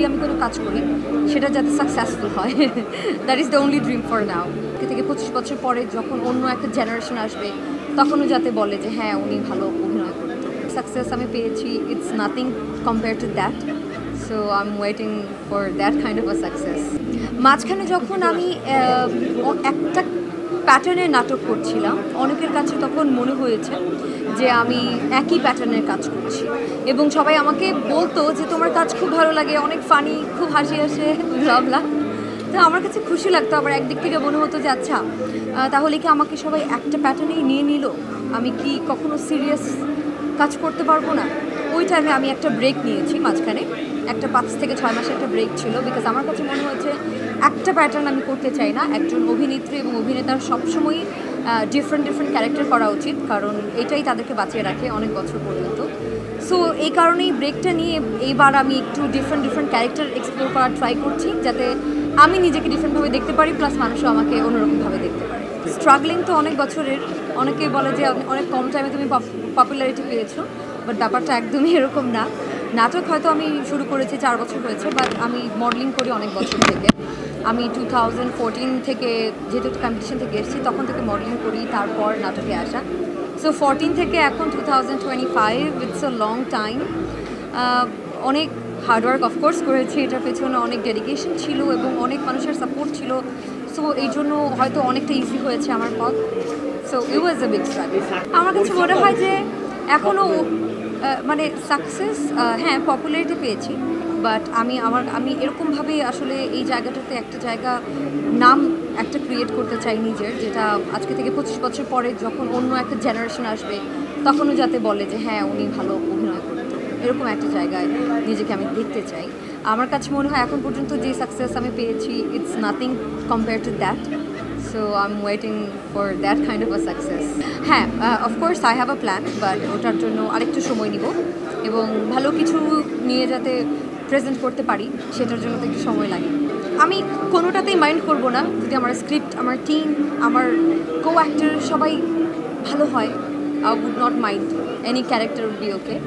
যদি আমি কোনো কাজ করি সেটা যাতে সাকসেসফুল হয়, that is the only dream for now. থেকে 25 বছর পরে যখন অন্য একটা জেনারেশন আসবে তখনও যাতে বলে যে হ্যাঁ উনি ভালো অভিনয় করতো। সাকসেস আমি পেয়েছি, it's nothing compare to that, so I am waiting for that kind of a success. মাঝখানে যখন আমি একটা প্যাটার্নের নাটক করছিলাম, অনেকের কাছে তখন মনে হয়েছে যে আমি একই প্যাটার্নের কাজ করছি এবং সবাই আমাকে বলতো যে তোমার কাজ খুব ভালো লাগে, অনেক ফানি, খুব হাসি আসে, ব্লা। তো আমার কাছে খুশি লাগতো, আবার একদিক থেকে মনে হতো যে আচ্ছা তাহলে কি আমাকে সবাই একটা প্যাটার্নেই নিয়ে নিল, আমি কি কখনো সিরিয়াস কাজ করতে পারবো না। ওই টাইমে আমি একটা ব্রেক নিয়েছি, মাঝখানে একটা 5 থেকে 6 মাসের একটা ব্রেক ছিল, বিকজ আমার কাছে মনে হয়েছে একটা প্যাটার্ন আমি করতে চাই না। একজন অভিনেত্রী এবং অভিনেতার সবসময়ই ডিফারেন্ট ক্যারেক্টার করা উচিত, কারণ এটাই তাদেরকে বাঁচিয়ে রাখে অনেক বছর পর্যন্ত। সো এই কারণেই ব্রেকটা নিয়ে এইবার আমি একটু ডিফারেন্ট ক্যারেক্টার এক্সপ্লোর করার ট্রাই করছি, যাতে আমি নিজেকে ডিফারেন্টভাবে দেখতে পারি, প্লাস মানুষও আমাকে অন্যরকমভাবে দেখতে পারে। স্ট্রাগলিং তো অনেক বছরের, অনেকে বলে যে অনেক কম টাইমে তুমি পপুলারিটি পেয়েছো, বাট ব্যাপারটা একদমই এরকম না। নাটক হয়তো আমি শুরু করেছি 4 বছর হয়েছে, বাট আমি মডেলিং করি অনেক বছর থেকে। আমি 2014 থেকে যেহেতু কম্পিটিশন থেকে এসেছি তখন থেকে মডেলিং করি, তারপর নাটকে আসা। সো 14 থেকে এখন 2025, ইটস আ লং টাইম। অনেক হার্ডওয়ার্ক অফকোর্স করেছি, এটার পেছনে অনেক ডেডিকেশন ছিল এবং অনেক মানুষের সাপোর্ট ছিল। সো এই জন্য হয়তো অনেকটা ইজি হয়েছে আমার পথ। So it was a big struggle. আমার কাছে মনে হয় যে এখনও মানে সাকসেস, হ্যাঁ পপুলারিটি পেয়েছি, বাট আমি এরকমভাবে আসলে এই জায়গাটাতে একটা নাম একটা ক্রিয়েট করতে চাই নিজের, যেটা আজকে থেকে 25 বছর পরে যখন অন্য একটা জেনারেশন আসবে তখনও যাতে বলে যে হ্যাঁ উনি ভালো অভিনয় করতো। এরকম একটা জায়গায় নিজেকে আমি দেখতে চাই। আমার কাছে মনে হয় এখন পর্যন্ত যে সাকসেস আমি পেয়েছি, it's nothing compare to that, so I am waiting for that kind of a success. হ্যাঁ, of course I have a plan, but ওটার জন্য আরেকটু সময় নিব এবং ভালো কিছু নিয়ে যাতে প্রেজেন্ট করতে পারি সেটার জন্য তো একটু সময় লাগে। আমি কোনোটাতেই মাইন্ড করব না যদি আমার স্ক্রিপ্ট, আমার টিম, আমার কো অ্যাক্টর সবাই ভালো হয়। I would not mind, any character would be okay,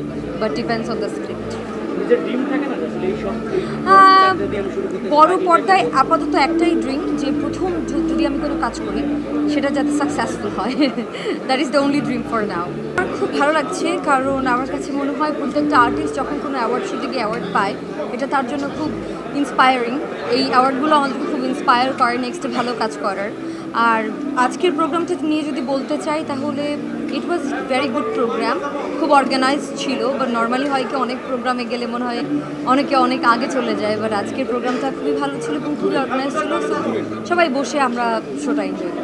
but depends on the script. বড় পর্দায় আপাতত একটাই ড্রিম, যে প্রথম যদি আমি কোনো কাজ করি সেটা যাতে সাকসেসফুল হয়, that is the only dream for now. আমার খুব ভালো লাগছে, কারণ আমার কাছে মনে হয় প্রত্যেকটা আর্টিস্ট যখন কোনো অ্যাওয়ার্ড শুটে গিয়ে অ্যাওয়ার্ড পায়, এটা তার জন্য খুব ইন্সপায়ারিং। এই অ্যাওয়ার্ডগুলো আমাদেরকে খুব ইন্সপায়ার করে নেক্সটে ভালো কাজ করার। আর আজকের প্রোগ্রামটা নিয়ে যদি বলতে চাই তাহলে ইট ওয়াজ ভেরি গুড প্রোগ্রাম, খুব অর্গানাইজড ছিল। বাট নর্মালি হয় কি অনেক প্রোগ্রামে গেলে মনে হয় অনেকে অনেক আগে চলে যায়, বাট আজকের প্রোগ্রামটা খুবই ভালো ছিল এবং খুবই অর্গানাইজড ছিল। সো সবাই বসে আমরা শোটা এনজয় করি।